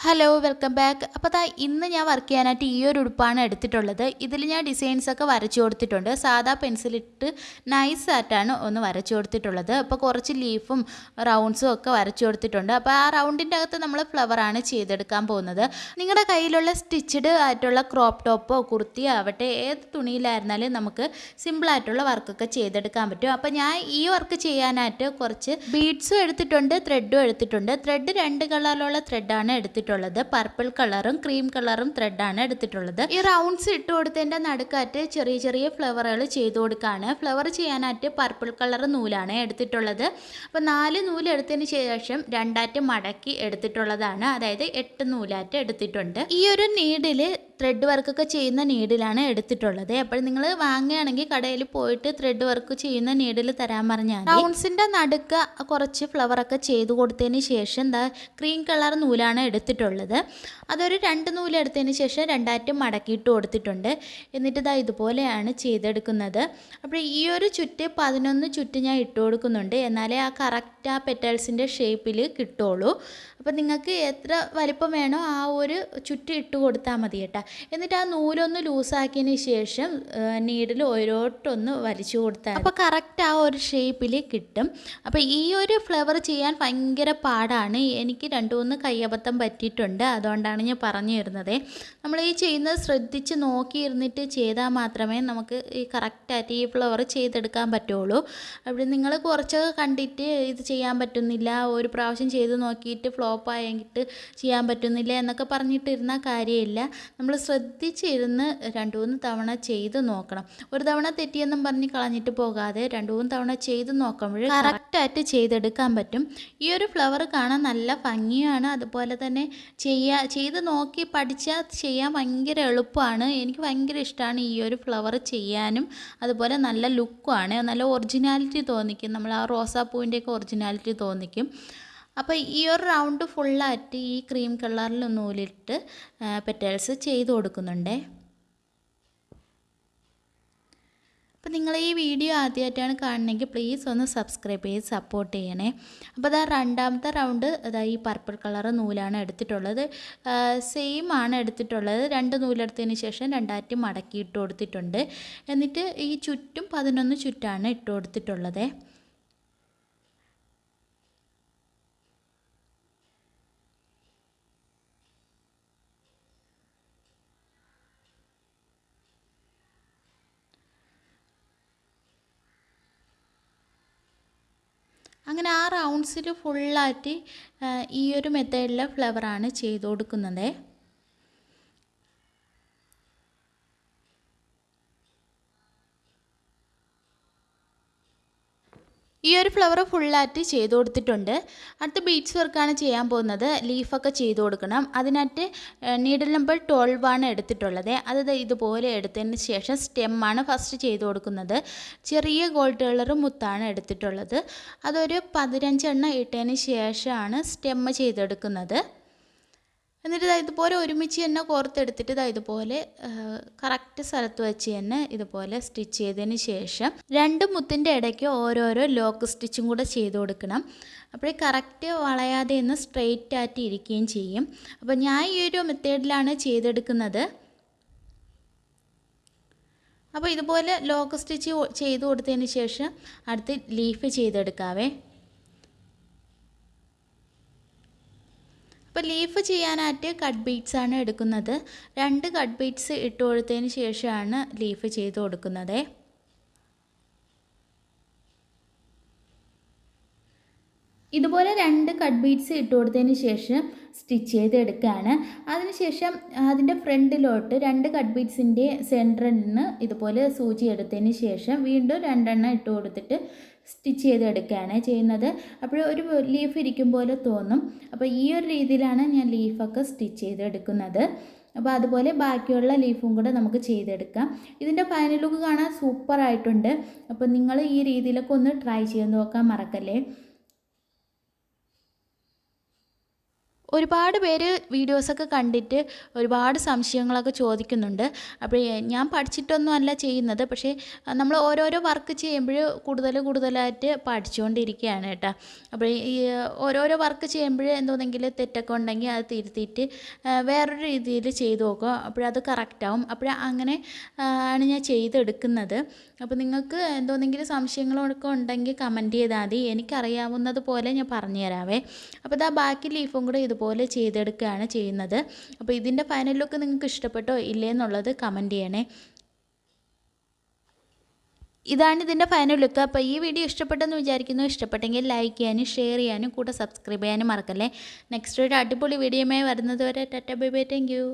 Hello welcome back. അപ്പോൾ ഇന്ന് ഞാൻ വർക്ക് ചെയ്യാനായിട്ട് ഈ ഒരു ഉടുപ്പാണ് എടുത്തിട്ടുള്ളത്. ഇതിൽ ഞാൻ ഡിസൈൻസൊക്കെ വരച്ചു കൊടുത്തിട്ടുണ്ട്. സാധാ പെൻസിലിട്ട് നൈസായിട്ടാണ് ഒന്ന് വരച്ചു കൊടുത്തിട്ടുള്ളത്. അപ്പോൾ കുറച്ച് ലീഫും റൗണ്ട്സും ഒക്കെ വരച്ചു കൊടുത്തിട്ടുണ്ട്. അപ്പോൾ ആ റൗണ്ടിൻ്റെ അകത്ത് നമ്മൾ ഫ്ലവറാണ് ചെയ്തെടുക്കാൻ പോകുന്നത്. നിങ്ങളുടെ കയ്യിലുള്ള സ്റ്റിച്ചഡ് ആയിട്ടുള്ള ക്രോപ്പ് ടോപ്പോ കുർത്തിയോ ആവട്ടെ, ഏത് തുണിയിലായിരുന്നാലും നമുക്ക് സിമ്പിളായിട്ടുള്ള വർക്കൊക്കെ ചെയ്തെടുക്കാൻ പറ്റും. അപ്പോൾ ഞാൻ ഈ വർക്ക് ചെയ്യാനായിട്ട് കുറച്ച് ബീഡ്സും എടുത്തിട്ടുണ്ട്, ത്രെഡും എടുത്തിട്ടുണ്ട്. ത്രെഡ് 2 കളറിലുള്ള ത്രെഡാണ് എടുത്തിട്ടുള്ളത്. പർപ്പിൾ കളറും ക്രീം കളറും ത്രെഡാണ് എടുത്തിട്ടുള്ളത്. ഈ റൗണ്ട്സ് ഇട്ട് കൊടുത്തതിൻ്റെ നടുക്കാറ്റ് ചെറിയ ചെറിയ ഫ്ലവറുകൾ ചെയ്ത് കൊടുക്കുകയാണ്. ഫ്ലവർ ചെയ്യാനായിട്ട് പർപ്പിൾ കളർ നൂലാണ് എടുത്തിട്ടുള്ളത്. അപ്പോൾ 4 നൂല് എടുത്തതിന് ശേഷം 2 മടക്കി എടുത്തിട്ടുള്ളതാണ്. അതായത് 8 നൂലാറ്റ് എടുത്തിട്ടുണ്ട്. ഈ ഒരു നീഡിൽ ത്രെഡ് വർക്കൊക്കെ ചെയ്യുന്ന നീഡിലാണ് എടുത്തിട്ടുള്ളത്. അപ്പോൾ നിങ്ങൾ വാങ്ങുകയാണെങ്കിൽ കടയിൽ പോയിട്ട് ത്രെഡ് വർക്ക് ചെയ്യുന്ന നീഡിൽ തരാൻ പറഞ്ഞാൽ റൗണ്ട്സിൻ്റെ നടുക്ക് കുറച്ച് ഫ്ലവറൊക്കെ ചെയ്ത് കൊടുത്തതിന് ശേഷം ക്രീം കളർ നൂലാണ് എടുത്തിട്ടുള്ളത്. അതൊരു 2 നൂല് എടുത്തതിന് ശേഷം 2 മടക്കിയിട്ട് കൊടുത്തിട്ടുണ്ട്. എന്നിട്ട് ഇതുപോലെയാണ് ചെയ്തെടുക്കുന്നത്. അപ്പോൾ ഈ ഒരു ചുറ്റ് 11 ചുറ്റ് ഞാൻ ഇട്ട് കൊടുക്കുന്നുണ്ട്. എന്നാലേ ആ കറക്റ്റ് ആ പെറ്റൽസിൻ്റെ ഷേപ്പിൽ കിട്ടുള്ളൂ. അപ്പോൾ നിങ്ങൾക്ക് എത്ര വലിപ്പം വേണോ ആ ഒരു ചുറ്റ് ഇട്ട് കൊടുത്താൽ മതി കേട്ടോ. എന്നിട്ട് ആ നൂലൊന്ന് ലൂസാക്കിയതിന് ശേഷം നീഡിൽ ഓരോട്ടൊന്ന് വലിച്ചു കൊടുത്താൽ അപ്പോൾ കറക്റ്റ് ആ ഒരു ഷേപ്പിൽ കിട്ടും. അപ്പോൾ ഈ ഒരു ഫ്ലവർ ചെയ്യാൻ ഭയങ്കര പാടാണ്. എനിക്ക് 2-3 കയ്യബദ്ധം പറ്റിയിട്ടുണ്ട്. അതുകൊണ്ടാണ് ഞാൻ പറഞ്ഞു തരുന്നത്. നമ്മൾ ഈ ചെയ്യുന്നത് ശ്രദ്ധിച്ച് നോക്കിയിരുന്നിട്ട് ചെയ്താൽ മാത്രമേ നമുക്ക് ഈ കറക്റ്റായിട്ട് ഈ ഫ്ലവർ ചെയ്തെടുക്കാൻ പറ്റുള്ളൂ. അപ്പോൾ നിങ്ങൾ കുറച്ചൊക്കെ കണ്ടിട്ട് ഇത് ചെയ്യാൻ പറ്റുന്നില്ല, ഒരു പ്രാവശ്യം ചെയ്ത് നോക്കിയിട്ട് ഫ്ലോപ്പായിട്ട് ചെയ്യാൻ പറ്റുന്നില്ല എന്നൊക്കെ പറഞ്ഞിട്ടിരുന്ന കാര്യമില്ല. നമ്മൾ ശ്രദ്ധിച്ചിരുന്ന് 2-3 തവണ ചെയ്ത് നോക്കണം. ഒരു തവണ തെറ്റിയെന്നും പറഞ്ഞ് കളഞ്ഞിട്ട് പോകാതെ 2-3 തവണ ചെയ്ത് നോക്കുമ്പോൾ കറക്റ്റായിട്ട് ചെയ്തെടുക്കാൻ പറ്റും. ഈ ഒരു ഫ്ലവർ കാണാൻ നല്ല ഭംഗിയാണ്. അതുപോലെ തന്നെ ചെയ്ത് നോക്കി പഠിച്ചാൽ ചെയ്യാൻ ഭയങ്കര എളുപ്പമാണ്. എനിക്ക് ഭയങ്കര ഇഷ്ടമാണ് ഈ ഒരു ഫ്ലവർ ചെയ്യാനും. അതുപോലെ നല്ല ലുക്കുമാണ്, നല്ല ഒറിജിനാലിറ്റി തോന്നിക്കും. നമ്മൾ ആ റോസാപ്പൂവിൻ്റെയൊക്കെ ഒറിജിനാലിറ്റി തോന്നിക്കും. അപ്പോൾ ഈ ഒരു റൗണ്ട് ഫുള്ളായിട്ട് ഈ ക്രീം കളറിൽ നൂലിട്ട് പെറ്റൽസ് ചെയ്ത് കൊടുക്കുന്നുണ്ട്. അപ്പോൾ നിങ്ങൾ ഈ വീഡിയോ ആദ്യമായിട്ടാണ് കാണണമെങ്കിൽ പ്ലീസ് ഒന്ന് സബ്സ്ക്രൈബ് ചെയ്ത് സപ്പോർട്ട് ചെയ്യണേ. അപ്പോൾ രണ്ടാമത്തെ റൗണ്ട് ഈ പർപ്പിൾ കളർ നൂലാണ് എടുത്തിട്ടുള്ളത്. സെയിം ആണ് എടുത്തിട്ടുള്ളത്. 2 നൂലെടുത്തതിന് ശേഷം 2 മടക്കി ഇട്ട് കൊടുത്തിട്ടുണ്ട്. എന്നിട്ട് ഈ ചുറ്റും 11 ചുറ്റാണ് ഇട്ട് കൊടുത്തിട്ടുള്ളത്. അങ്ങനെ ആ റൗണ്ട്സിൽ ഫുള്ളായിട്ട് ഈ ഒരു മെത്തേഡിലെ ഫ്ലവറാണ് ചെയ്ത് കൊടുക്കുന്നത്. ഈ ഒരു ഫ്ലവർ ഫുള്ളായിട്ട് ചെയ്ത് കൊടുത്തിട്ടുണ്ട്. അടുത്ത ബീഡ്സ് വർക്കാണ് ചെയ്യാൻ പോകുന്നത്. ലീഫൊക്കെ ചെയ്ത് കൊടുക്കണം. അതിനായിട്ട് നീഡിൽ നമ്പർ 12 ആണ് എടുത്തിട്ടുള്ളത്. അത് ഇതുപോലെ എടുത്തതിന് ശേഷം സ്റ്റെമ്മാണ് ഫസ്റ്റ് ചെയ്ത് കൊടുക്കുന്നത്. ചെറിയ ഗോൾഡ് കളർ മുത്താണ് എടുത്തിട്ടുള്ളത്. അതൊരു 15 ഇട്ടതിന് ശേഷമാണ് സ്റ്റെമ്മ് ചെയ്തെടുക്കുന്നത്. എന്നിട്ട് ഇതുപോലെ ഒരുമിച്ച് തന്നെ കോർത്തെടുത്തിട്ട് ഇതുപോലെ കറക്റ്റ് സ്ഥലത്ത് വെച്ച് തന്നെ ഇതുപോലെ സ്റ്റിച്ച് ചെയ്തതിന് ശേഷം 2 മുത്തിൻ്റെ ഇടയ്ക്ക് ഓരോരോ ലോക്ക് സ്റ്റിച്ചും കൂടെ ചെയ്ത് കൊടുക്കണം. അപ്പോൾ കറക്റ്റ് വളയാതെ ഒന്ന് സ്ട്രെയിറ്റ് ആയിട്ട് ഇരിക്കുകയും ചെയ്യും. അപ്പോൾ ഞാൻ ഈ ഒരു മെത്തേഡിലാണ് ചെയ്തെടുക്കുന്നത്. അപ്പോൾ ഇതുപോലെ ലോക്ക് സ്റ്റിച്ച് ചെയ്ത് കൊടുത്തതിന് ശേഷം അടുത്ത് ലീഫ് ചെയ്തെടുക്കാവേ. അപ്പോൾ ലീഫ് ചെയ്യാനായിട്ട് കട്ട് ബീഡ്സ് ആണ് എടുക്കുന്നത്. 2 കട്ട് ബീഡ്സ് ഇട്ട് കൊടുത്തതിന് ശേഷമാണ് ലീഫ് ചെയ്ത് കൊടുക്കുന്നത്. ഇതുപോലെ 2 കട്ട് ബീഡ്സ് ഇട്ട് കൊടുത്തതിന് ശേഷം സ്റ്റിച്ച് ചെയ്തെടുക്കുകയാണ്. അതിനുശേഷം അതിൻ്റെ ഫ്രണ്ടിലോട്ട് 2 കട്ട് ബീഡ്സിൻ്റെ സെൻറ്ററിൽ നിന്ന് ഇതുപോലെ സൂചി എടുത്തതിന് ശേഷം വീണ്ടും 2 ഇട്ട് കൊടുത്തിട്ട് സ്റ്റിച്ച് ചെയ്തെടുക്കുകയാണ് ചെയ്യുന്നത്. അപ്പോൾ ഒരു ലീഫ് ഇരിക്കും പോലെ തോന്നും. അപ്പോൾ ഈ ഒരു രീതിയിലാണ് ഞാൻ ലീഫൊക്കെ സ്റ്റിച്ച് ചെയ്തെടുക്കുന്നത്. അപ്പോൾ അതുപോലെ ബാക്കിയുള്ള ലീഫും കൂടെ നമുക്ക് ചെയ്തെടുക്കാം. ഇതിൻ്റെ ഫൈനൽ ലുക്ക് കാണാൻ സൂപ്പറായിട്ടുണ്ട്. അപ്പോൾ നിങ്ങൾ ഈ രീതിയിലൊക്കെ ഒന്ന് ട്രൈ ചെയ്ത് നോക്കാൻ മറക്കല്ലേ. ഒരുപാട് പേര് വീഡിയോസൊക്കെ കണ്ടിട്ട് ഒരുപാട് സംശയങ്ങളൊക്കെ ചോദിക്കുന്നുണ്ട്. അപ്പോൾ ഞാൻ പഠിച്ചിട്ടൊന്നും അല്ല ചെയ്യുന്നത്. പക്ഷേ നമ്മൾ ഓരോരോ വർക്ക് ചെയ്യുമ്പോൾ കൂടുതലായിട്ട് പഠിച്ചുകൊണ്ടിരിക്കുകയാണ് കേട്ടോ. അപ്പോൾ ഈ ഓരോരോ വർക്ക് ചെയ്യുമ്പോൾ എന്തോന്നെങ്കിലും തെറ്റൊക്കെ ഉണ്ടെങ്കിൽ അത് തിരുത്തിയിട്ട് വേറൊരു രീതിയിൽ ചെയ്ത് നോക്കുക. അപ്പോഴത് കറക്റ്റാവും. അങ്ങനെ ആണ് ഞാൻ ചെയ്തെടുക്കുന്നത്. അപ്പോൾ നിങ്ങൾക്ക് എന്തോന്നെങ്കിലും സംശയങ്ങളൊക്കെ ഉണ്ടെങ്കിൽ കമൻറ്റ് ചെയ്താൽ മതി. എനിക്കറിയാവുന്നത് പോലെ ഞാൻ പറഞ്ഞു തരാവേ. അപ്പോൾ ഇതാ ബാക്കി ലീഫും കൂടെ ഇതുപോലെ ചെയ്തെടുക്കുകയാണ് ചെയ്യുന്നത്. അപ്പോൾ ഇതിൻ്റെ ഫൈനൽ ലുക്ക് നിങ്ങൾക്ക് ഇഷ്ടപ്പെട്ടോ ഇല്ലേ എന്നുള്ളത് കമൻറ്റ് ചെയ്യണേ. ഇതാണ് ഇതിൻ്റെ ഫൈനൽ ലുക്ക്. അപ്പോൾ ഈ വീഡിയോ ഇഷ്ടപ്പെട്ടെന്ന് വിചാരിക്കുന്നു. ഇഷ്ടപ്പെട്ടെങ്കിൽ ലൈക്ക് ചെയ്യാനും ഷെയർ ചെയ്യാനും കൂടെ സബ്സ്ക്രൈബ് ചെയ്യാനും മറക്കല്ലേ. നെക്സ്റ്റ് ഒരു അടിപൊളി വീഡിയോയുമായി വരുന്നത് വരെ Tata bye bye, thank you.